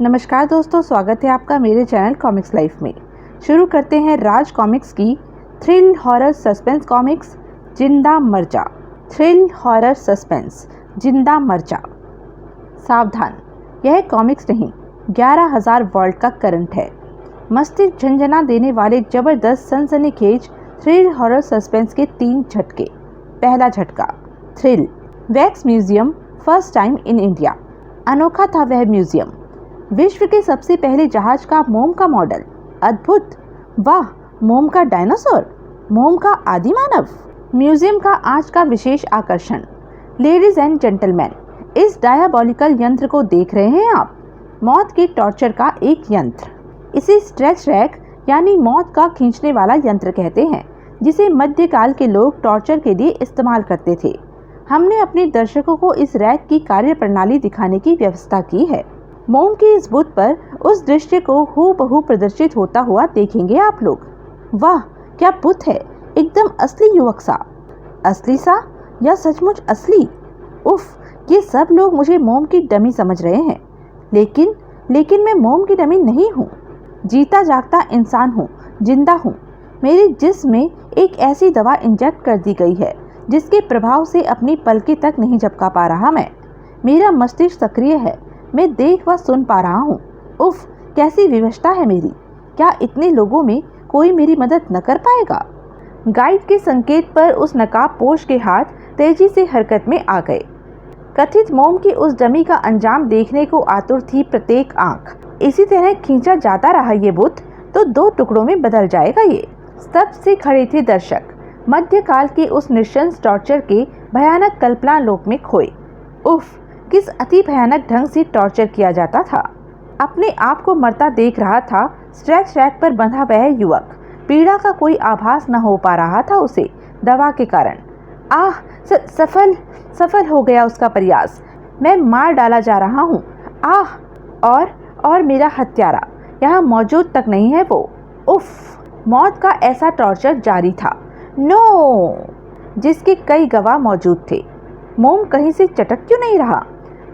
नमस्कार दोस्तों, स्वागत है आपका मेरे चैनल कॉमिक्स लाइफ में। शुरू करते हैं राज कॉमिक्स की थ्रिल हॉरर सस्पेंस कॉमिक्स जिंदा मर जा। थ्रिल हॉरर सस्पेंस जिंदा मर जा। सावधान, यह कॉमिक्स नहीं 11,000 वॉल्ट का करंट है। मस्तिष्क झंझना देने वाले जबरदस्त सनसनीखेज थ्रिल हॉरर सस्पेंस के 3 झटके। पहला झटका, thrill wax museum first time in India. अनोखा था वह म्यूजियम, विश्व के सबसे पहले जहाज का मोम का मॉडल। अद्भुत, वाह, मोम का डायनासोर, मोम का आदि मानव। म्यूजियम का आज का विशेष आकर्षण। लेडीज एंड जेंटलमैन, इस डायबॉलिकल यंत्र को देख रहे हैं आप? मौत की टॉर्चर का एक यंत्र। इसे स्ट्रेच रैक यानी मौत का खींचने वाला यंत्र कहते हैं, जिसे मध्यकाल के लोग टॉर्चर के लिए इस्तेमाल करते थे। हमने अपने दर्शकों को इस रैक की कार्य प्रणाली दिखाने की व्यवस्था की है। मोम की इस बुत पर उस दृश्य को हूबहू प्रदर्शित होता हुआ देखेंगे आप लोग। वाह, क्या बुत है, एकदम असली युवक सा। असली सा या सचमुच असली? उफ, ये सब लोग मुझे मोम की डमी समझ रहे हैं, लेकिन मैं मोम की डमी नहीं हूँ। जीता जागता इंसान हूँ, जिंदा हूँ। मेरे जिस्म में एक ऐसी दवा इंजेक्ट कर दी गई है जिसके प्रभाव से अपनी पलकें तक नहीं झपका पा रहा मैं। मेरा मस्तिष्क सक्रिय है, मैं देख व सुन पा रहा हूँ। उफ, कैसी विवशता है मेरी। क्या इतने लोगों में कोई मेरी मदद न कर पाएगा? गाइड के संकेत पर उस नकाबपोश के हाथ तेजी से हरकत में आ गए। कथित मोम की उस डमी का अंजाम देखने को आतुर थी प्रत्येक आंख। इसी तरह खींचा जाता रहा ये बुत तो 2 टुकड़ों में बदल जाएगा ये। स्तब्ध से खड़े थे दर्शक, मध्यकाल के उस नृशंस टॉर्चर के भयानक कल्पना लोक में खोए। उफ, किस अति भयानक ढंग से टॉर्चर किया जाता था। अपने आप को मरता देख रहा था स्ट्रेच रैक पर बंधा वह युवक। पीड़ा का कोई आभास न हो पा रहा था उसे दवा के कारण। आह, सफल हो गया उसका प्रयास। मैं मार डाला जा रहा हूँ। आह, और मेरा हत्यारा यहाँ मौजूद तक नहीं है वो। उफ, मौत का ऐसा टॉर्चर जारी था। नो, जिसके कई गवाह मौजूद थे। मोम कहीं से चटक क्यों नहीं रहा?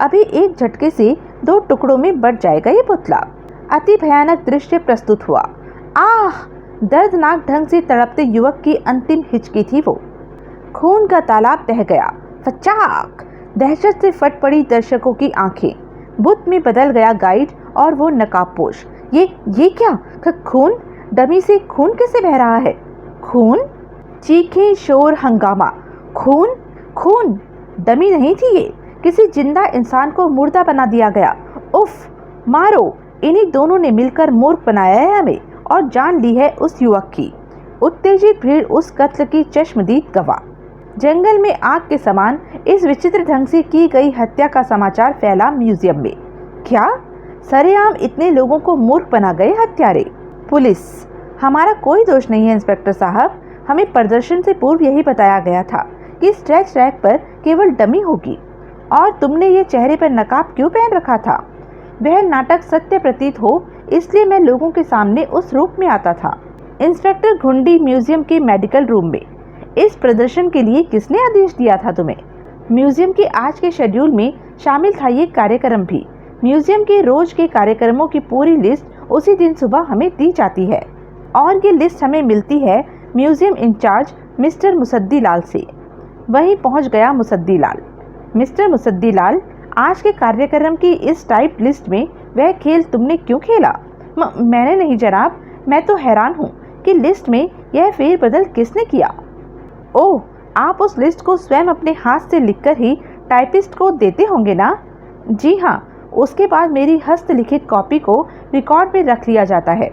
अभी एक झटके से 2 टुकड़ों में बट जाएगा ये पुतला। अति भयानक दृश्य प्रस्तुत हुआ। आह, दर्दनाक ढंग से तड़पते युवक की अंतिम हिचकी थी वो। खून का तालाब बह गया। फचाक, दहशत से फट पड़ी दर्शकों की आंखें। बुत में बदल गया गाइड और वो नकाबपोश। ये क्या? खून? डमी से खून कैसे बह रहा है? खून? चीखें, शोर, हंगामा। खून? डमी नहीं थी ये, किसी जिंदा इंसान को मुर्दा बना दिया गया। उफ, मारो, इन्हीं दोनों ने मिलकर मूर्ख बनाया है हमें और जान ली है उस युवक की। उत्तेजित भीड़ उस कत्ल की चश्मदीद गवाह। जंगल में आग के समान इस विचित्र ढंग से की गई हत्या का समाचार फैला म्यूजियम में। क्या सरेआम इतने लोगों को मूर्ख बना गए हत्यारे? पुलिस, हमारा कोई दोष नहीं है इंस्पेक्टर साहब। हमें प्रदर्शन से पूर्व यही बताया गया था कि स्ट्रेच रैक पर केवल डमी होगी। और तुमने ये चेहरे पर नकाब क्यों पहन रखा था? वह नाटक सत्य प्रतीत हो इसलिए मैं लोगों के सामने उस रूप में आता था। इंस्पेक्टर घुंडी, म्यूजियम के मेडिकल रूम में। इस प्रदर्शन के लिए किसने आदेश दिया था तुम्हें? म्यूजियम के आज के शेड्यूल में शामिल था ये कार्यक्रम भी। म्यूजियम के रोज के कार्यक्रमों की पूरी लिस्ट उसी दिन सुबह हमें दी जाती है और ये लिस्ट हमें मिलती है म्यूजियम इंचार्ज मिस्टर मुसद्दी लाल से। वहीं पहुंच गया मुसद्दी लाल। मिस्टर मुसद्दी लाल, आज के कार्यक्रम की इस टाइप लिस्ट में वह खेल तुमने क्यों खेला? मैंने नहीं जनाब, मैं तो हैरान हूँ कि लिस्ट में यह फेरबदल किसने किया। ओह, आप उस लिस्ट को स्वयं अपने हाथ से लिखकर ही टाइपिस्ट को देते होंगे ना? जी हाँ, उसके बाद मेरी हस्तलिखित कॉपी को रिकॉर्ड में रख लिया जाता है।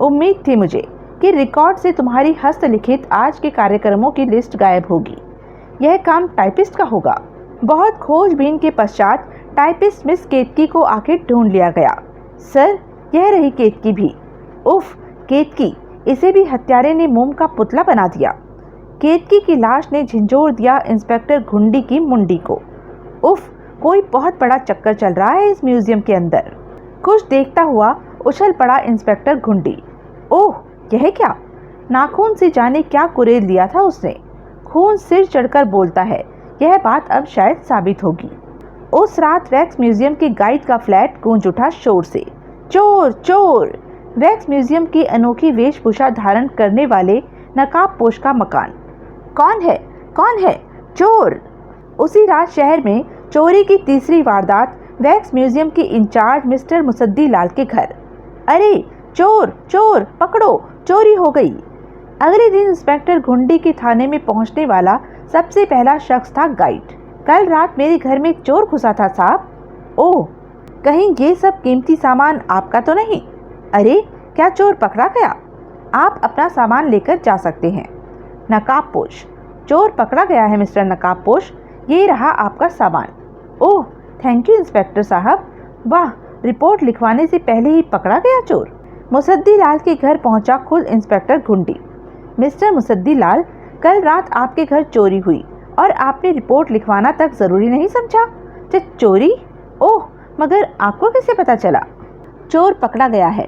उम्मीद थी मुझे कि रिकॉर्ड से तुम्हारी हस्तलिखित आज के कार्यक्रमों की लिस्ट गायब होगी। यह काम टाइपिस्ट का होगा। बहुत खोजबीन के पश्चात टाइपिस्ट मिस केतकी को आखिर ढूंढ लिया गया। सर, यह रही केतकी भी। उफ, केतकी, इसे भी हत्यारे ने मोम का पुतला बना दिया। केतकी की लाश ने झंझोर दिया इंस्पेक्टर घुंडी की मुंडी को। उफ, कोई बहुत बड़ा चक्कर चल रहा है इस म्यूजियम के अंदर। कुछ देखता हुआ उछल पड़ा इंस्पेक्टर घुंडी। ओह, यह क्या? नाखून से जाने क्या कुरेद लिया था उसने। खून सिर चढ़कर बोलता है, यह बात अब शायद साबित होगी। उस रात वैक्स म्यूजियम के गाइड का फ्लैट गूंज उठा शोर से। चोर चोर! वैक्स म्यूजियम की अनोखी वेशभूषा धारण करने वाले नकाबपोश का मकान। कौन है? कौन है? चोर! उसी रात शहर में चोरी की तीसरी वारदात वैक्स म्यूजियम के इंचार्ज मिस्टर मुसद्दी लाल के घर। अरे चोर चोर पकड़ो, चोरी हो गई। अगले दिन इंस्पेक्टर घुंडी के थाने में पहुंचने वाला सबसे पहला शख्स था गाइड। कल रात मेरे घर में चोर घुसा था साहब। ओह, कहीं ये सब कीमती सामान आपका तो नहीं? अरे क्या चोर पकड़ा गया? आप अपना सामान लेकर जा सकते हैं। नकाबपोश: चोर पकड़ा गया है मिस्टर नकाबपोश, ये रहा आपका सामान। ओह थैंक यू इंस्पेक्टर साहब। वाह, रिपोर्ट लिखवाने से पहले ही पकड़ा गया चोर। मुसद्दी लाल के घर पहुंचा खुद इंस्पेक्टर घुंडी। मिस्टर मुसद्दी लाल, कल रात आपके घर चोरी हुई और आपने रिपोर्ट लिखवाना तक जरूरी नहीं समझा? चोरी? ओह, मगर आपको कैसे पता चला? चोर पकड़ा गया है।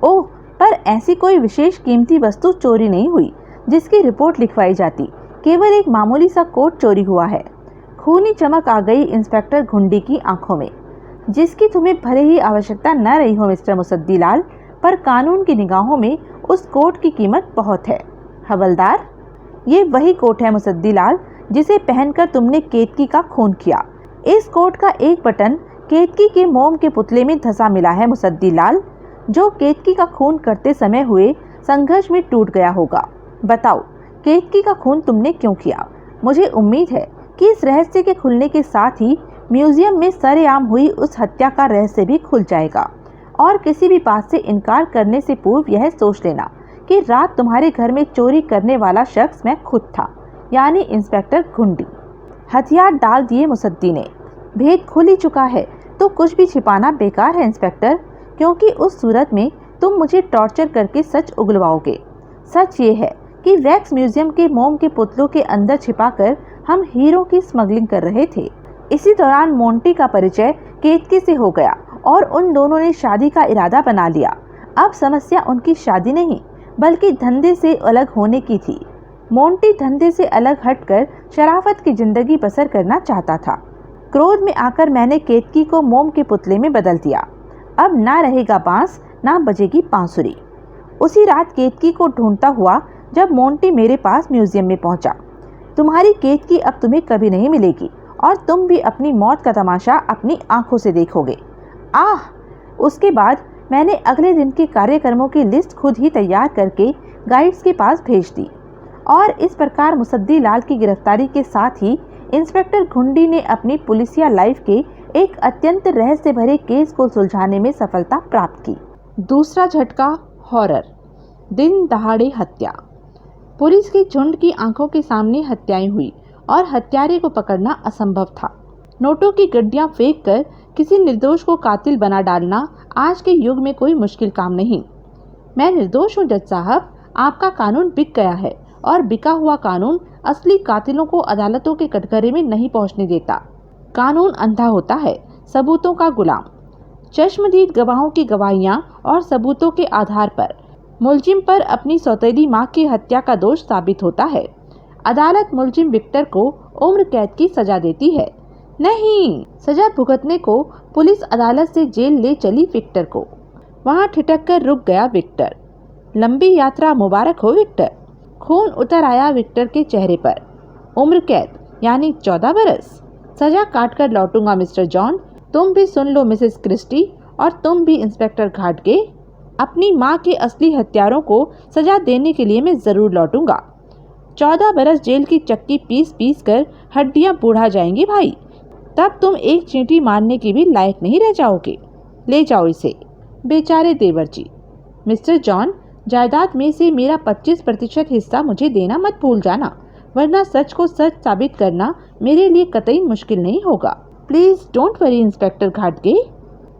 ओह, पर ऐसी कोई विशेष कीमती वस्तु चोरी नहीं हुई जिसकी रिपोर्ट लिखवाई जाती, केवल एक मामूली सा कोट चोरी हुआ है। खूनी चमक आ गई इंस्पेक्टर घुंडी की आंखों में। जिसकी तुम्हें भले ही आवश्यकता न रही हो मिस्टर मुसद्दी लाल, पर कानून की निगाहों में उस कोट की कीमत बहुत है। हवलदार, ये वही कोट है मुसद्दी लाल जिसे पहनकर तुमने केतकी का खून किया। इस कोट का एक बटन केतकी के मोम के पुतले में धंसा मिला है मुसद्दी लाल, जो केतकी का खून करते समय हुए संघर्ष में टूट गया होगा। बताओ, केतकी का खून तुमने क्यों किया? मुझे उम्मीद है कि इस रहस्य के खुलने के साथ ही म्यूजियम में सरेआम हुई उस हत्या का रहस्य भी खुल जाएगा। और किसी भी बात से इनकार करने से पूर्व यह सोच लेना कि रात तुम्हारे घर में चोरी करने वाला शख्स मैं खुद था, यानी इंस्पेक्टर घुंडी। हथियार डाल दिए मुसद्दी ने। भेद खुल ही चुका है तो कुछ भी छिपाना बेकार है इंस्पेक्टर, क्योंकि उस सूरत में तुम मुझे टॉर्चर करके सच उगलवाओगे। सच ये है कि वैक्स म्यूजियम के मोम के पुतलों के अंदर छिपाकर हम हीरो की स्मगलिंग कर रहे थे। इसी दौरान मोंटी का परिचय केतकी से हो गया और उन दोनों ने शादी का इरादा बना लिया। अब समस्या उनकी शादी नहीं बल्कि धंधे से अलग होने की थी। मोंटी धंधे से अलग हटकर शराफत की जिंदगी बसर करना चाहता था। क्रोध में आकर मैंने केतकी को मोम के पुतले में बदल दिया। अब ना रहेगा बांस, ना बजेगी बांसुरी। उसी रात केतकी को ढूंढता हुआ जब मोंटी मेरे पास म्यूजियम में पहुंचा। तुम्हारी केतकी अब तुम्हें कभी नहीं मिलेगी और तुम भी अपनी मौत का तमाशा अपनी आंखों से देखोगे। आह! उसके बाद मैंने अगले दिन के कार्यक्रमों की लिस्ट खुद ही तैयार करके गाइड्स के पास भेज दी और इस प्रकार मुसद्दी लाल की गिरफ्तारी के साथ ही इंस्पेक्टर घुंडी ने अपनी पुलिसिया लाइफ के एक अत्यंत रहस्य भरे केस को सुलझाने में सफलता प्राप्त की। दूसरा झटका, हॉरर। दिन दहाड़े हत्या। पुलिस की झुंड की आंखों के सामने हत्याएं हुई और हत्यारे को पकड़ना असंभव था। नोटों की गड्डियां फेंक कर किसी निर्दोष को कातिल बना डालना आज के युग में कोई मुश्किल काम नहीं। मैं निर्दोष हूँ जज साहब, आपका कानून बिक गया है और बिका हुआ कानून असली कातिलों को अदालतों के कटघरे में नहीं पहुँचने देता। कानून अंधा होता है, सबूतों का गुलाम। चश्मदीद गवाहों की गवाहियाँ और सबूतों के आधार पर मुलजिम पर अपनी सौतेली माँ की हत्या का दोष साबित होता है। अदालत मुलजिम विक्टर को उम्र कैद की सजा देती है। नहीं, सजा भुगतने को पुलिस अदालत से जेल ले चली विक्टर को। वहाँ ठिठक कर रुक गया विक्टर। लंबी यात्रा मुबारक हो विक्टर। खून उतर आया विक्टर के चेहरे पर। उम्र कैद यानी 14 बरस। सजा काट कर लौटूंगा मिस्टर जॉन। तुम भी सुन लो मिसेस क्रिस्टी और तुम भी इंस्पेक्टर घाटगे। अपनी माँ के असली हत्यारों को सजा देने के लिए मैं जरूर लौटूंगा। 14 बरस जेल की चक्की पीस पीस कर हड्डियां बूढ़ा जाएंगी भाई। तब तुम एक चींटी मारने की भी लायक नहीं रह जाओगे। ले जाओ इसे। बेचारे देवर जी। मिस्टर जॉन, जायदाद में से मेरा 25% हिस्सा मुझे देना मत भूल जाना, वरना सच को सच साबित करना मेरे लिए कतई मुश्किल नहीं होगा। प्लीज डोंट वरी इंस्पेक्टर घाटगे।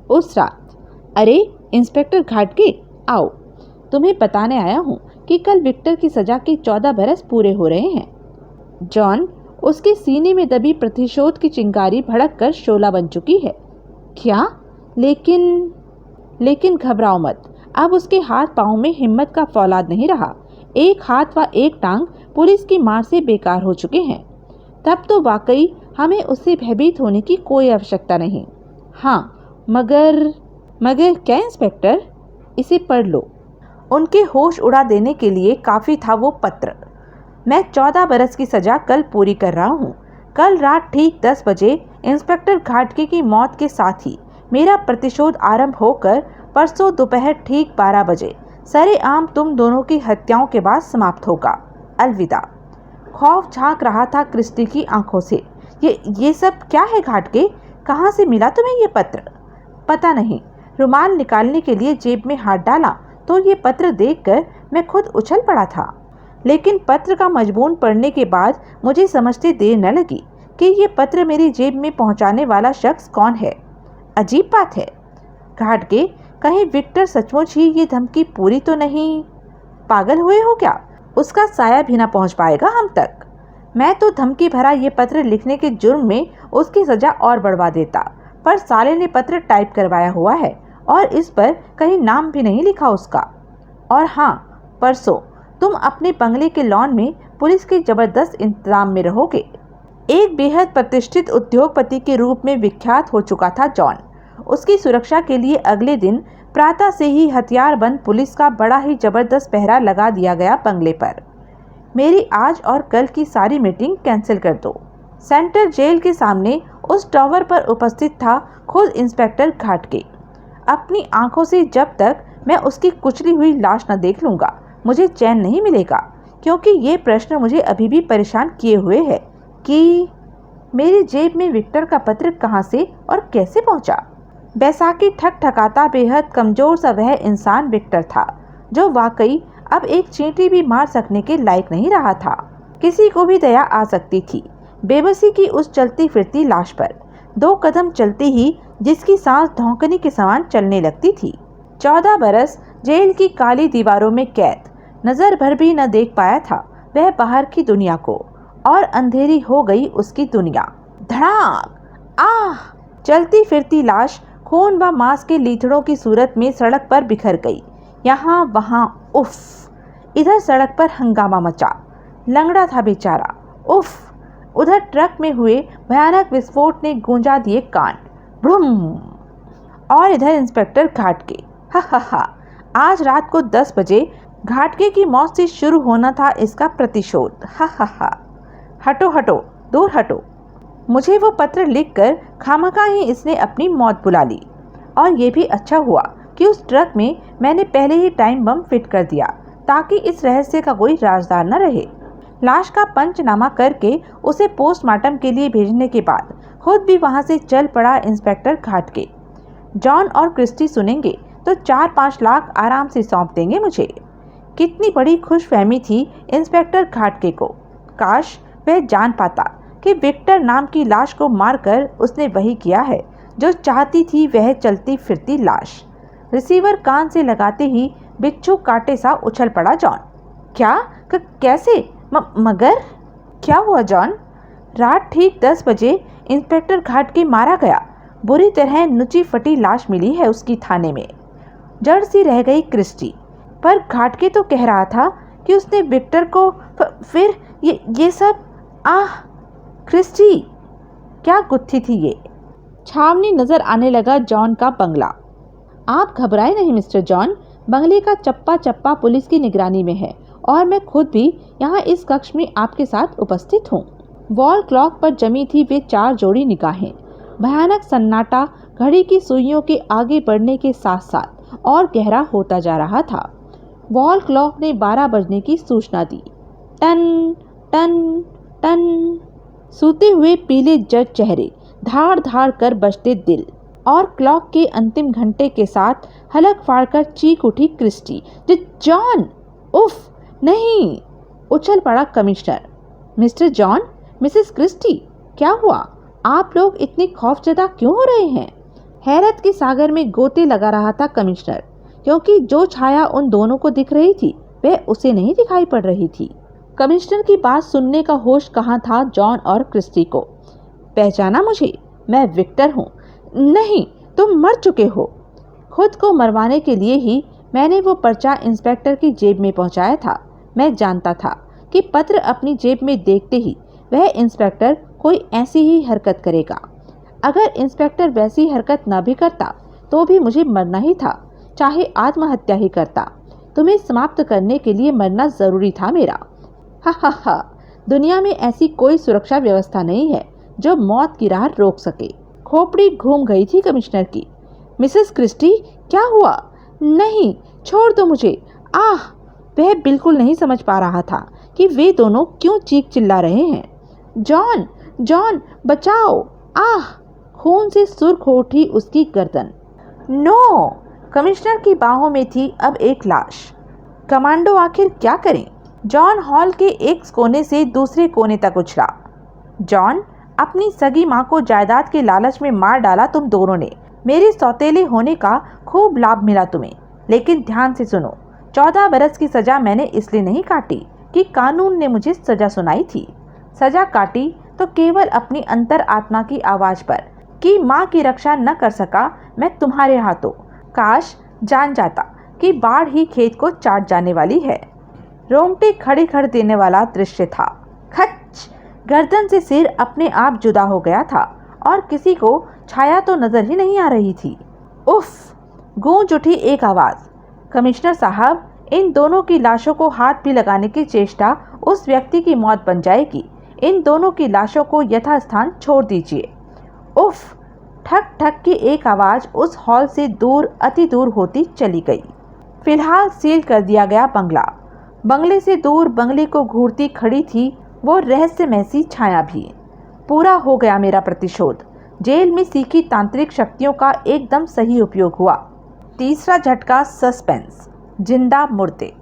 उस रात, अरे इंस्पेक्टर घाटगे, आओ, तुम्हें बताने आया हूँ कि कल विक्टर की सजा के 14 बरस पूरे हो रहे हैं। जॉन, उसके सीने में दबी प्रतिशोध की चिंगारी भड़क कर शोला बन चुकी है। क्या? लेकिन घबराओ मत, अब उसके हाथ पाँव में हिम्मत का फौलाद नहीं रहा। एक हाथ व एक टांग पुलिस की मार से बेकार हो चुके हैं। तब तो वाकई हमें उससे भयभीत होने की कोई आवश्यकता नहीं। हाँ, मगर क्या इंस्पेक्टर? इसे पढ़ लो। उनके होश उड़ा देने के लिए काफ़ी था वो पत्र। मैं 14 बरस की सज़ा कल पूरी कर रहा हूँ। कल रात ठीक 10 बजे इंस्पेक्टर घाटगे की मौत के साथ ही मेरा प्रतिशोध आरंभ होकर परसों दोपहर ठीक 12 बजे सरेआम तुम दोनों की हत्याओं के बाद समाप्त होगा। अलविदा। खौफ झांक रहा था क्रिस्टी की आंखों से। ये सब क्या है घाटगे? कहाँ से मिला तुम्हें ये पत्र? पता नहीं। रुमाल निकालने के लिए जेब में हाथ डाला तो ये पत्र देखकर मैं खुद उछल पड़ा था। लेकिन पत्र का मजमून पढ़ने के बाद मुझे समझते देर न लगी कि ये पत्र मेरी जेब में पहुंचाने वाला शख्स कौन है। अजीब बात है घाटगे, कहीं विक्टर सचमुच ही ये धमकी पूरी तो नहीं? पागल हुए हो क्या? उसका साया भी ना पहुंच पाएगा हम तक। मैं तो धमकी भरा ये पत्र लिखने के जुर्म में उसकी सजा और बढ़वा देता, पर साले ने पत्र टाइप करवाया हुआ है और इस पर कहीं नाम भी नहीं लिखा उसका। और हाँ, परसों तुम अपने बंगले के लॉन में पुलिस के जबरदस्त इंतजाम में रहोगे। एक बेहद प्रतिष्ठित उद्योगपति के रूप में विख्यात हो चुका था जॉन। उसकी सुरक्षा के लिए अगले दिन प्रातः से ही हथियारबंद पुलिस का बड़ा ही जबरदस्त पहरा लगा दिया गया बंगले पर। मेरी आज और कल की सारी मीटिंग कैंसिल कर दो। सेंट्रल जेल के सामने उस टावर पर उपस्थित था खुद इंस्पेक्टर घाटगे। अपनी आंखों से जब तक मैं उसकी कुचली हुई लाश न देख लूँगा मुझे चैन नहीं मिलेगा, क्योंकि ये प्रश्न मुझे अभी भी परेशान किए हुए है कि मेरी जेब में विक्टर का पत्र कहाँ से और कैसे पहुँचा। बैसाखी ठकठकाता बेहद कमज़ोर सा वह इंसान विक्टर था, जो वाकई अब एक चींटी भी मार सकने के लायक नहीं रहा था। किसी को भी दया आ सकती थी बेबसी की उस चलती फिरती लाश पर। 2 कदम चलते ही जिसकी सांस धौंकने के समान चलने लगती थी। 14 बरस जेल की काली दीवारों में कैद, नजर भर भी न देख पाया था वह बाहर की दुनिया को, और अंधेरी हो गई उसकी दुनिया। धड़ाक! आह! चलती फिरती लाश खून व मांस के लीथड़ों की सूरत में सड़क पर बिखर गई। यहाँ वहाँ उफ! इधर सड़क पर हंगामा मचा। लंगड़ा था बेचारा। उफ! उधर ट्रक में हुए भयानक विस्फोट ने गूंजा दिए कान। ब्रूम! और इधर इंस्पेक्टर घाटगे। हा, आज रात को 10 बजे घाटगे की मौत से शुरू होना था इसका प्रतिशोध। हा। हटो हटो, दूर हटो। मुझे वो पत्र लिखकर खामखा ही इसने अपनी मौत बुला ली। और ये भी अच्छा हुआ कि उस ट्रक में मैंने पहले ही टाइम बम फिट कर दिया, ताकि इस रहस्य का कोई राजदार न रहे। लाश का पंचनामा करके उसे पोस्टमार्टम के लिए भेजने के बाद खुद भी वहां से चल पड़ा इंस्पेक्टर घाटगे। जॉन और क्रिस्टी सुनेंगे तो 4-5 लाख आराम से सौंप देंगे मुझे। कितनी बड़ी खुशफहमी थी इंस्पेक्टर घाटगे को। काश वह जान पाता कि विक्टर नाम की लाश को मारकर उसने वही किया है जो चाहती थी वह चलती फिरती लाश। रिसीवर कान से लगाते ही बिच्छू काटे सा उछल पड़ा जॉन। क्या? कैसे? मगर क्या हुआ जॉन? रात ठीक 10 बजे इंस्पेक्टर घाटगे मारा गया। बुरी तरह नुची फटी लाश मिली है उसकी थाने में। जड़ सी रह गई क्रिस्टी। पर घाटगे तो कह रहा था कि उसने विक्टर को फिर ये सब। आह! क्रिस्टी, क्या गुत्थी थी ये। छावनी नजर आने लगा जॉन का बंगला। आप घबराए नहीं मिस्टर जॉन, बंगले का चप्पा चप्पा पुलिस की निगरानी में है और मैं खुद भी यहाँ इस कक्ष में आपके साथ उपस्थित हूँ। वॉल क्लॉक पर जमी थी वे 4 जोड़ी निगाहें। भयानक सन्नाटा घड़ी की सुइयों के आगे बढ़ने के साथ साथ और गहरा होता जा रहा था। वॉल क्लॉक ने 12 बजने की सूचना दी। Ton ton ton. सूते हुए पीले जट चेहरे धाड़ धाड़ कर बजते दिल, और क्लॉक के अंतिम घंटे के साथ हलक फाड़कर चीख उठी क्रिस्टी। जॉन! उफ! नहीं! उछल पड़ा commissioner. Mr John, Mrs Christie, क्या हुआ? आप लोग इतने खौफजदा क्यों हो रहे हैं? हैरत के सागर में गोते लगा रहा था कमिश्नर, क्योंकि जो छाया उन दोनों को दिख रही थी वह उसे नहीं दिखाई पड़ रही थी। कमिश्नर की बात सुनने का होश कहाँ था जॉन और क्रिस्टी को। पहचाना मुझे? मैं विक्टर हूँ। नहीं, तुम मर चुके हो। खुद को मरवाने के लिए ही मैंने वो पर्चा इंस्पेक्टर की जेब में पहुंचाया था। मैं जानता था कि पत्र अपनी जेब में देखते ही वह इंस्पेक्टर कोई ऐसी ही हरकत करेगा। अगर इंस्पेक्टर वैसी हरकत न भी करता तो भी मुझे मरना ही था, चाहे आत्महत्या ही करता। तुम्हें समाप्त करने के लिए मरना जरूरी था मेरा। हा हा हा, दुनिया में ऐसी कोई सुरक्षा व्यवस्था नहीं है जो मौत की राह रोक सके। खोपड़ी घूम गई थी कमिश्नर की। मिसेस क्रिस्टी, क्या हुआ? नहीं, छोड़ दो मुझे। आह! वह बिल्कुल नहीं समझ पा रहा था कि वे दोनों क्यों चीख चिल्ला रहे हैं। जॉन, जॉन, बचाओ! आह! खून से सुर्ख हो उठी उसकी गर्दन। नो! कमिश्नर की बाहों में थी अब एक लाश। कमांडो आखिर क्या करें? जॉन हॉल के एक कोने से दूसरे कोने तक उछला। जॉन, अपनी सगी माँ को जायदाद के लालच में मार डाला तुम दोनों ने। मेरे सौतेले होने का खूब लाभ मिला तुम्हें, लेकिन ध्यान से सुनो। 14 बरस की सजा मैंने इसलिए नहीं काटी कि कानून ने मुझे सजा सुनाई थी। सजा काटी तो केवल अपनी अंतर आत्मा की आवाज पर कि माँ की रक्षा न कर सका मैं तुम्हारे हाथों। काश जान जाता कि बाढ़ ही खेत को चाट जाने वाली है। रोंगटे खड़े कर देने वाला दृश्य था। खच! गर्दन से सिर अपने आप जुदा हो गया था और किसी को छाया तो नजर ही नहीं आ रही थी। उफ! गूंज उठी एक आवाज। कमिश्नर साहब, इन दोनों की लाशों को हाथ भी लगाने की चेष्टा उस व्यक्ति की मौत बन जाएगी। इन दोनों की लाशों को यथास्थान छोड़ दीजिए। उफ! ठक ठक की एक आवाज उस हॉल से दूर, अति दूर होती चली गई। फिलहाल सील कर दिया गया बंगला। बंगले से दूर बंगले को घूरती खड़ी थी वो रहस्यमय सी छाया भी। पूरा हो गया मेरा प्रतिशोध। जेल में सीखी तांत्रिक शक्तियों का एकदम सही उपयोग हुआ। तीसरा झटका, सस्पेंस। जिंदा मुर्दे।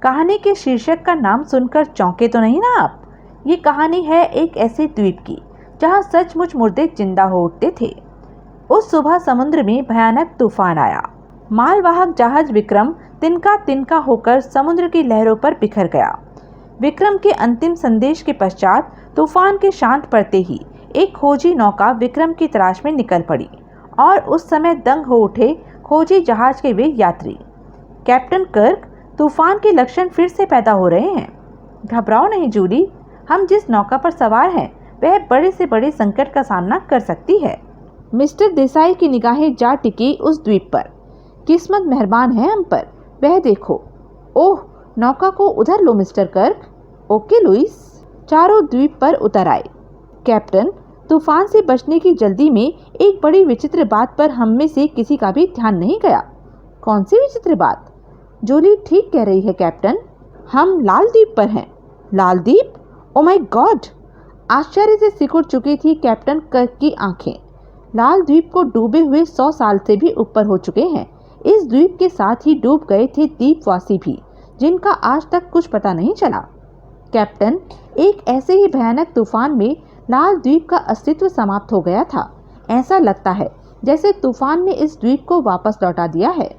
कहानी के शीर्षक का नाम सुनकर चौंके तो नहीं ना आप? ये कहानी है एक ऐसे द्वीप की जहां सचमुच मुर्दे जिंदा हो उठते थे। उस सुबह समुद्र में भयानक तूफान आया। मालवाहक जहाज विक्रम तिनका तिनका होकर समुद्र की लहरों पर बिखर गया। विक्रम के अंतिम संदेश के पश्चात तूफान के शांत पड़ते ही एक खोजी नौका विक्रम की तलाश में निकल पड़ी और उस समय दंग हो उठे खोजी जहाज के वे यात्री। कैप्टन कर्क, तूफान के लक्षण फिर से पैदा हो रहे हैं। घबराओ नहीं जूली, हम जिस नौका पर सवार हैं वह बड़े से बड़े संकट का सामना कर सकती है। मिस्टर देसाई की निगाहें जा टिकी उस द्वीप पर। किस्मत मेहरबान है हम पर, वह देखो। ओह, नौका को उधर लो मिस्टर कर्क। Okay Louis. चारों द्वीप पर उतर आए। कैप्टन, तूफान से बचने की जल्दी में एक बड़ी विचित्र बात पर हम में से किसी का भी ध्यान नहीं गया। कौन सी विचित्र बात? जूली ठीक कह रही है कैप्टन, हम लाल द्वीप पर हैं। लाल द्वीप? Oh my God! आश्चर्य से सिकुड़ चुकी थी कैप्टन कर्क की आंखें। लाल द्वीप को डूबे हुए 100 साल से भी ऊपर हो चुके हैं। इस द्वीप के साथ ही डूब गए थे द्वीपवासी भी, जिनका आज तक कुछ पता नहीं चला। कैप्टन, एक ऐसे ही भयानक तूफान में लाल द्वीप का अस्तित्व समाप्त हो गया था। ऐसा लगता है जैसे तूफान ने इस द्वीप को वापस लौटा दिया है।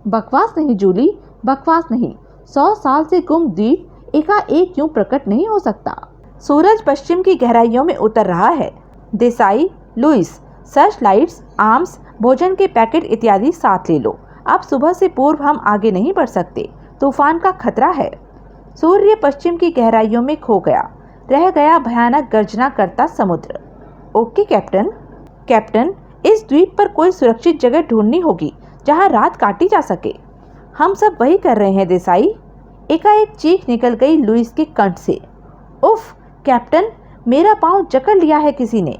बकवास नहीं जूली, बकवास नहीं। 100 साल से गुम द्वीप एकाएक यूं प्रकट नहीं हो सकता। सूरज पश्चिम की गहराइयों में उतर रहा है। Desai, Louis, searchlights, arms, भोजन के पैकेट इत्यादि साथ ले लो। अब सुबह से पूर्व हम आगे नहीं बढ़ सकते, तूफान का खतरा है। सूर्य पश्चिम की गहराइयों में खो गया। रह गया भयानक गर्जना करता समुद्र। Okay captain. कैप्टन, इस द्वीप पर कोई सुरक्षित जगह ढूंढनी होगी जहां रात काटी जा सके। हम सब वही कर रहे हैं देसाई। एकाएक चीख निकल गई लुइस के कंठ से। उफ कैप्टन, मेरा पांव जकड़ लिया है किसी ने।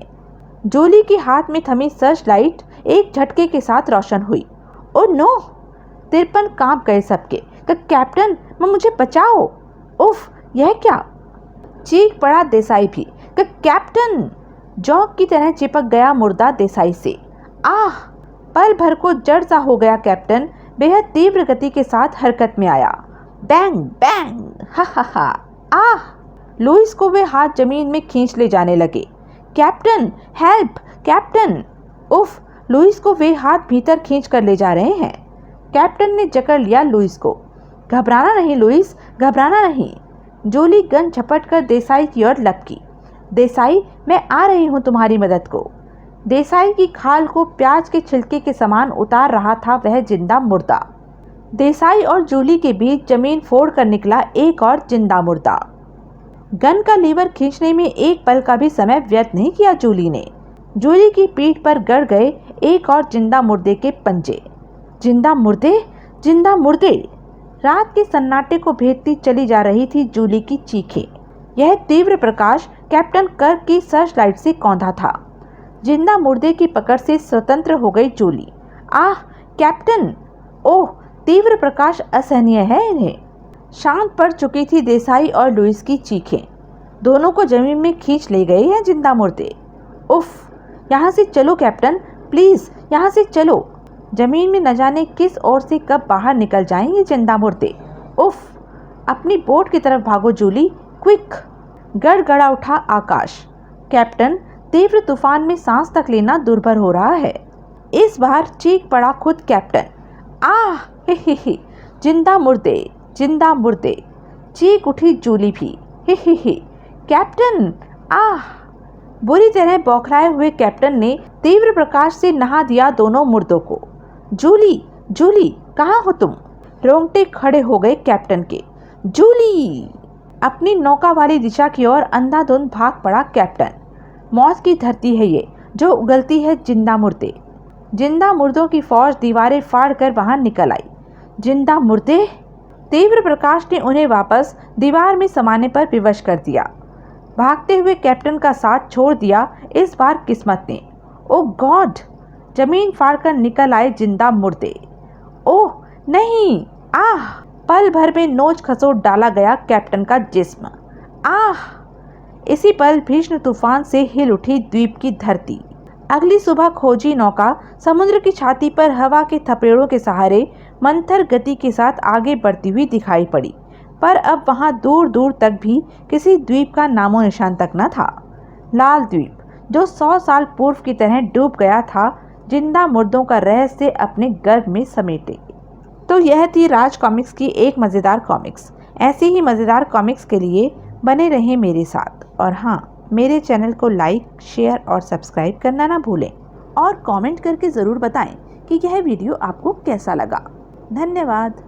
जूली के हाथ में थमी सर्च लाइट एक झटके के साथ रोशन हुई। Oh no! तिरपन कांप गए सबके। कैप्टन, मुझे बचाओ! उफ, यह क्या? चीख पड़ा देसाई भी। कैप्टन! जौक की तरह चिपक गया मुर्दा देसाई से। आह! पल भर को जड़ सा हो गया कैप्टन बेहद तीव्र गति के साथ हरकत में आया। Bang bang! हा हा हा! आह! लुइस को वे हाथ जमीन में खींच ले जाने लगे। Captain, help! कैप्टन! उफ! लुइस को वे हाथ भीतर खींच कर ले जा रहे हैं। कैप्टन ने जकड़ लिया लुइस को। घबराना नहीं लुइस, घबराना नहीं। जूली गन झपट कर देसाई की ओर लपकी। देसाई, मैं आ रही हूँ तुम्हारी मदद को। देसाई की खाल को प्याज के छिलके के समान उतार रहा था वह जिंदा मुर्दा। देसाई और जूली के बीच जमीन फोड़ कर निकला एक और जिंदा मुर्दा। गन का लीवर खींचने में एक पल का भी समय व्यर्थ नहीं किया जूली ने। जूली की पीठ पर गड़ गए एक और जिंदा मुर्दे के पंजे। जिंदा मुर्दे, जिंदा मुर्दे। रात के सन्नाटे को भेदती चली जा रही थी जूली की चीखें। यह तीव्र प्रकाश कैप्टन कर्क की सर्च लाइट से कौंधा था। जिंदा मुर्दे की पकड़ से स्वतंत्र हो गई जूली। आह कैप्टन! ओह, तीव्र प्रकाश असहनीय है इन्हें। शांत पड़ चुकी थी देसाई और लुइस की चीखें। दोनों को जमीन में खींच ले गए हैं जिंदा मुर्दे। उफ, यहाँ से चलो कैप्टन, प्लीज यहाँ से चलो। जमीन में न जाने किस ओर से कब बाहर निकल जाएंगे जिंदा मुर्दे। उफ, अपनी बोट की तरफ भागो जूली, क्विक। गड़गड़ा उठा आकाश। कैप्टन, तीव्र तूफान में सांस तक लेना दुर्भर हो रहा है। इस बार चीख पड़ा खुद कैप्टन। आह हे, जिंदा मुर्दे, जिंदा मुर्दे। चीख उठी जूली भी। हे कैप्टन, आह। बुरी तरह बौखलाए हुए कैप्टन ने तीव्र प्रकाश से नहा दिया दोनों मुर्दों को। जूली, जूली, कहाँ हो तुम? रोंगटे खड़े हो गए कैप्टन के। जूली! अपनी नौका वाली दिशा की ओर अंधाधुंध भाग पड़ा कैप्टन। मौत की धरती है ये, जो उगलती है जिंदा मुर्दे। जिंदा मुर्दों की फौज दीवारें फाड़ कर बाहर निकल आई। जिंदा मुर्दे! तीव्र प्रकाश ने उन्हें वापस दीवार में समाने पर विवश कर दिया। भागते हुए कैप्टन का साथ छोड़ दिया इस बार किस्मत ने। ओह गॉड! जमीन फाड़कर निकल आए जिंदा मुर्दे। ओह नहीं! आह! पल भर में नोच खसोट डाला गया कैप्टन का जिस्म। आह! इसी पल भीषण तूफान से हिल उठी द्वीप की धरती। अगली सुबह खोजी नौका समुद्र की छाती पर हवा के थपेड़ों के सहारे मंथर गति के साथ आगे बढ़ती हुई दिखाई पड़ी, पर अब वहां दूर दूर तक भी किसी द्वीप का नामो निशान तक न था। लाल द्वीप, जो 100 साल पूर्व की तरह डूब गया था, जिंदा मुर्दों का रहस्य अपने गर्भ में समेटे। तो यह थी राज कॉमिक्स की एक मज़ेदार कॉमिक्स। ऐसे ही मज़ेदार कॉमिक्स के लिए बने रहें मेरे साथ। और हाँ, मेरे चैनल को लाइक, शेयर और सब्सक्राइब करना ना भूलें। और कमेंट करके ज़रूर बताएं कि यह वीडियो आपको कैसा लगा। धन्यवाद।